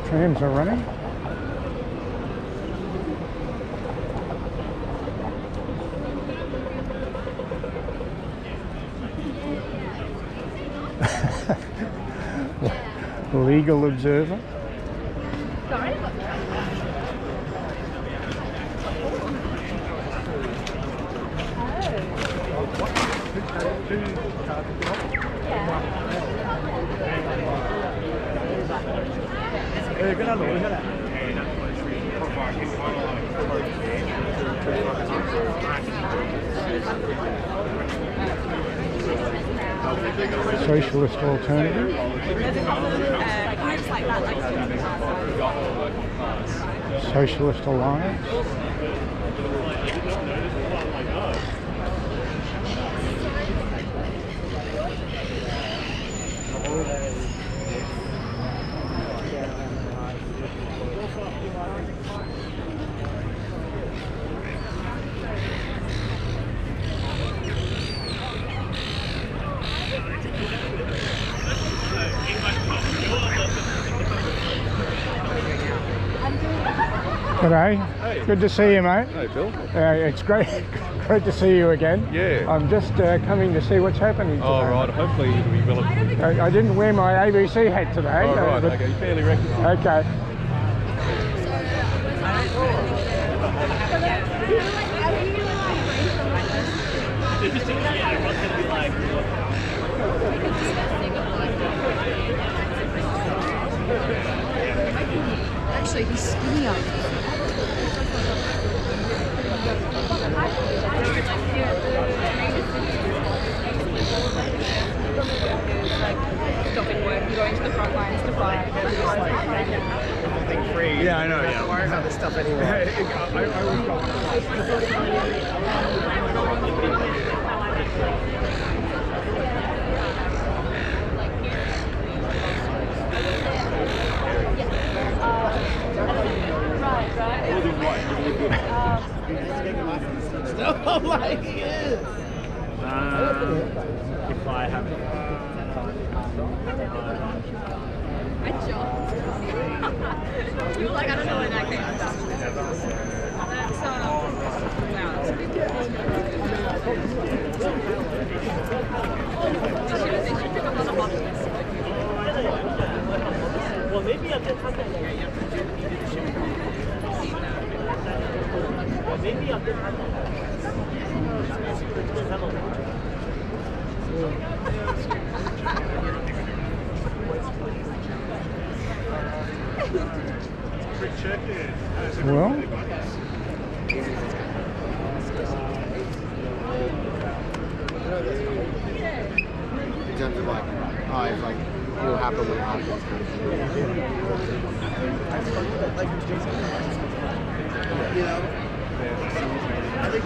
Trams are running. Legal observer. Sorry? Socialist alternative. Socialist Alliance. G'day. Hey. Good to see you, mate. Hey, Bill. It's great to see you again. Yeah. I'm just coming to see what's happening today. Oh, right. Hopefully it'll be relatively... I didn't wear my ABC hat today. Oh, right. but- Okay. You fairly recognise. Okay. Actually, he's skinnier. Stopping work and going to the front lines to buy. Free. Yeah, I know, yeah. Don't worry about this stuff anymore. Oh my God! If I haven't. I jumped. You were like, I don't know where that came from. That's, wow, that's a big deal. They should pick up on the bottom. Well, maybe I've just had that. Maybe I've just had that. Well, In terms of like, oh, it's like, it'll happen when it happens. You know? I think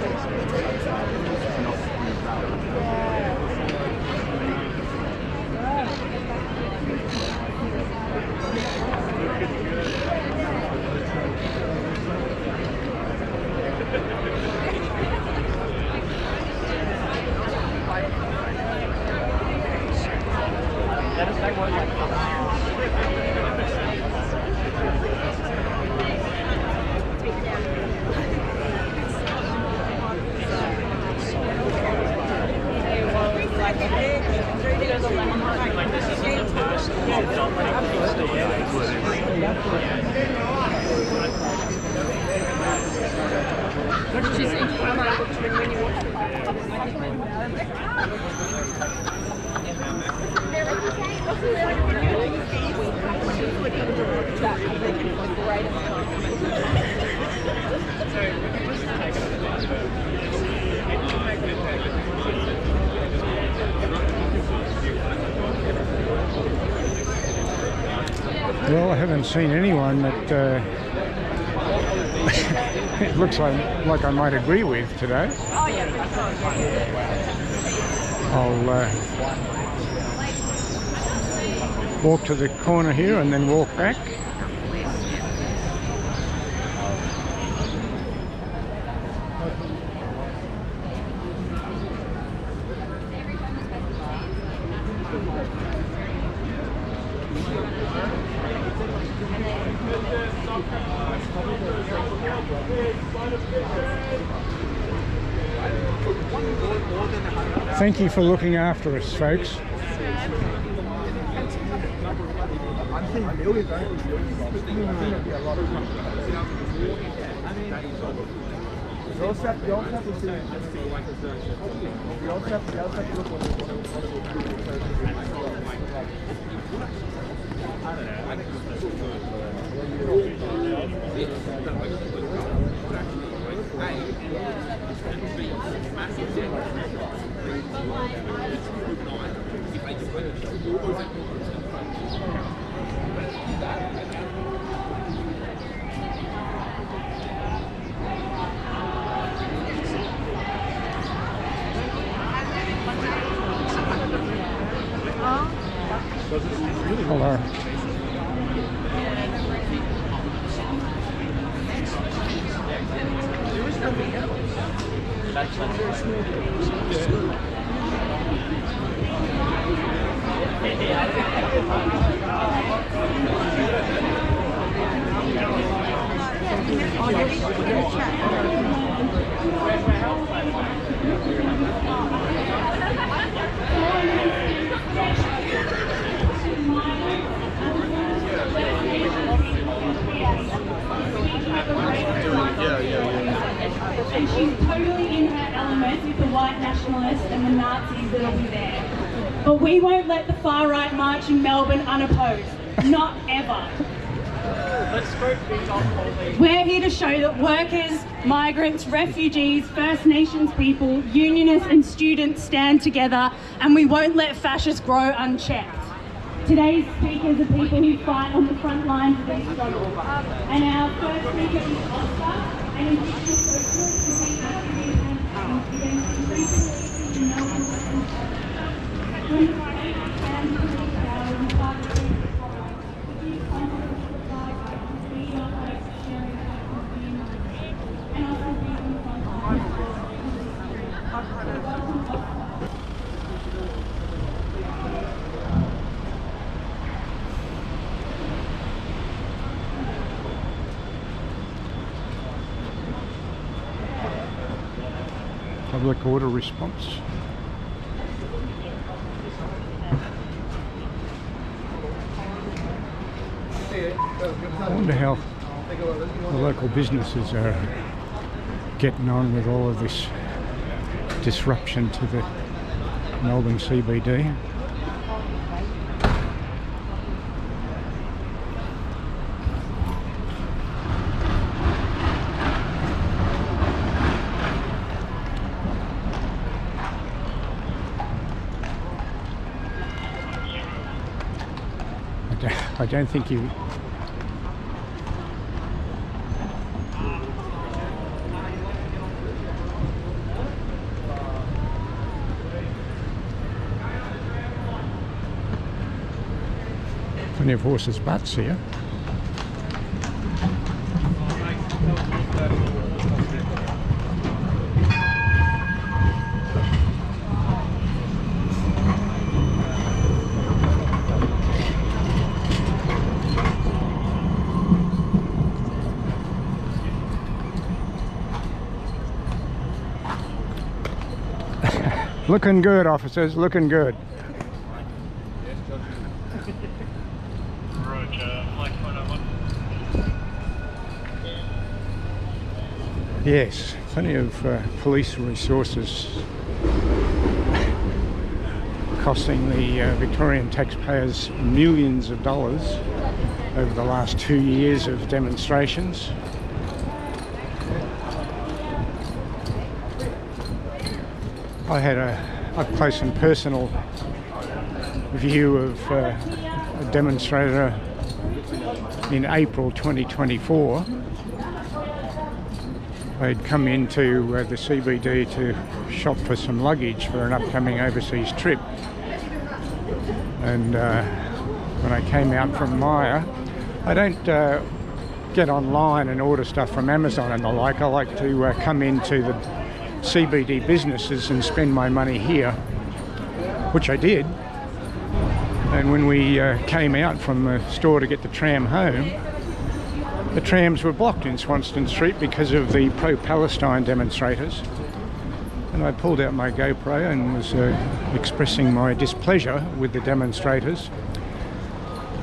well, I haven't seen anyone that it looks like I might agree with today. I'll walk to the corner here and then walk back. Thank you for looking after us, folks. Hello. And she's totally in her element with the white nationalists and the Nazis that'll be there. But we won't let the far right march in Melbourne unopposed. Not ever. We're here to show that workers, migrants, refugees, First Nations people, unionists and students stand together, and we won't let fascists grow unchecked. Today's speakers are people who fight on the front lines of this struggle. And our first speaker is Oscar, an Indigenous socialist who we activate against increasing in Melbourne. When the state stands for these hours and starts to the product, the key concept of supply and speed of sharing and also being on the front lines. Public order response. I wonder how the local businesses are getting on with all of this disruption to the Melbourne CBD. I don't think you... Plenty of horses' butts here. Looking good, officers, looking good. Yes, plenty of police resources costing the Victorian taxpayers millions of dollars over the last 2 years of demonstrations. I had a up close and personal view of a demonstrator in April 2024. They'd come into the CBD to shop for some luggage for an upcoming overseas trip. And when I came out from Maya, I don't get online and order stuff from Amazon and the like. I like to come into the CBD businesses and spend my money here, which I did. And when we came out from the store to get the tram home, the trams were blocked in Swanston Street because of the pro-Palestine demonstrators. And I pulled out my GoPro and was expressing my displeasure with the demonstrators.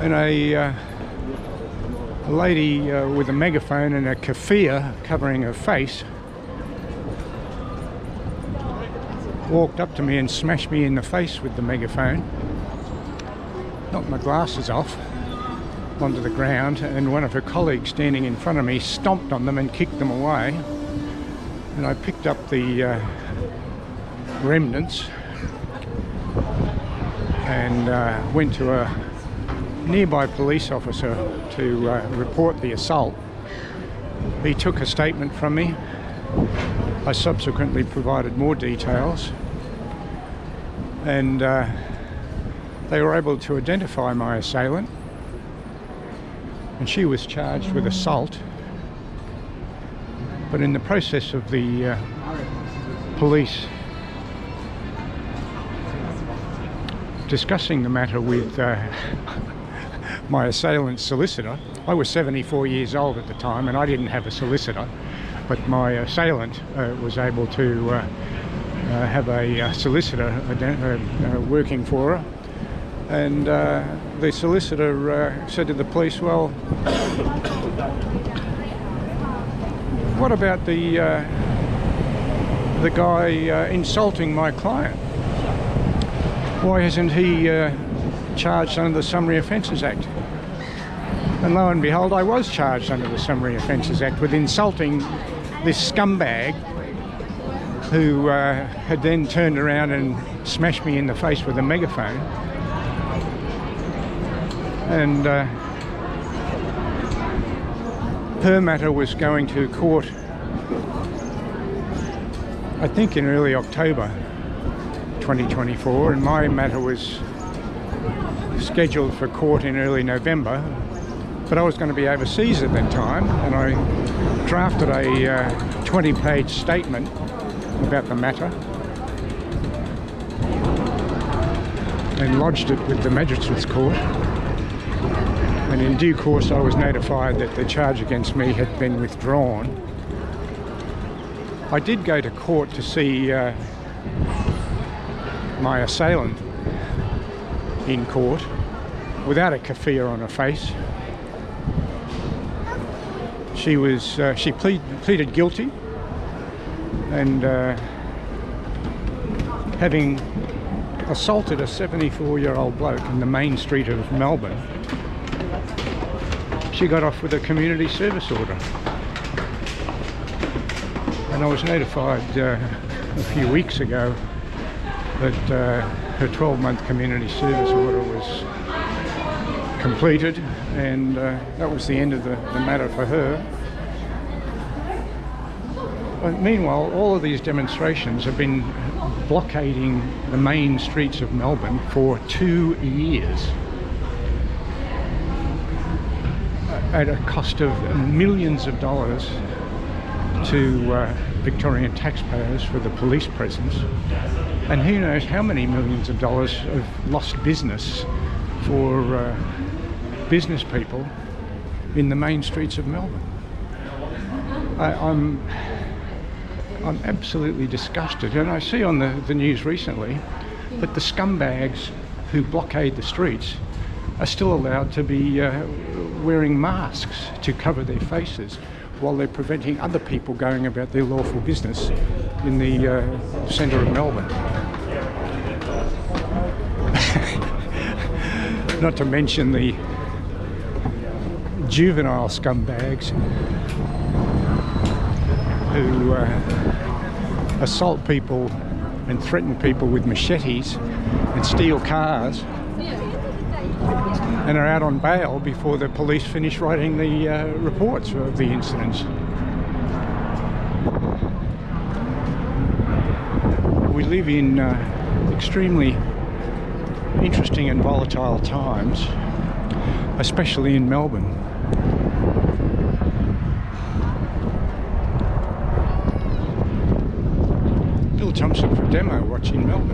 And a lady with a megaphone and a keffiyeh covering her face walked up to me and smashed me in the face with the megaphone, knocked my glasses off onto the ground, and one of her colleagues standing in front of me stomped on them and kicked them away. And I picked up the remnants and went to a nearby police officer to report the assault. He took a statement from me. I subsequently provided more details, and they were able to identify my assailant, and she was charged with assault. But in the process of the police discussing the matter with my assailant's solicitor, I was 74 years old at the time and I didn't have a solicitor, but my assailant was able to have a solicitor working for her. And the solicitor said to the police, well, what about the guy insulting my client? Why isn't he charged under the Summary Offences Act? And lo and behold, I was charged under the Summary Offences Act with insulting this scumbag who had then turned around and smashed me in the face with a megaphone. And her matter was going to court, I think in early October 2024, and my matter was scheduled for court in early November, but I was going to be overseas at that time, and I drafted a 20-page statement about the matter and lodged it with the Magistrates Court. And in due course I was notified that the charge against me had been withdrawn. I did go to court to see my assailant in court without a keffiyeh on her face. She pleaded guilty, and having assaulted a 74-year-old bloke in the main street of Melbourne, she got off with a community service order. And I was notified a few weeks ago that her 12-month community service order was completed, and that was the end of the matter for her. But meanwhile, all of these demonstrations have been blockading the main streets of Melbourne for 2 years at a cost of millions of dollars to Victorian taxpayers for the police presence, and who knows how many millions of dollars of lost business for business people in the main streets of Melbourne. I'm absolutely disgusted, and I see on the news recently that the scumbags who blockade the streets are still allowed to be wearing masks to cover their faces while they're preventing other people going about their lawful business in the centre of Melbourne. Not to mention the juvenile scumbags who assault people and threaten people with machetes and steal cars and are out on bail before the police finish writing the reports of the incidents. We live in extremely interesting and volatile times, especially in Melbourne. Bill Thompson for Demo watching Melbourne.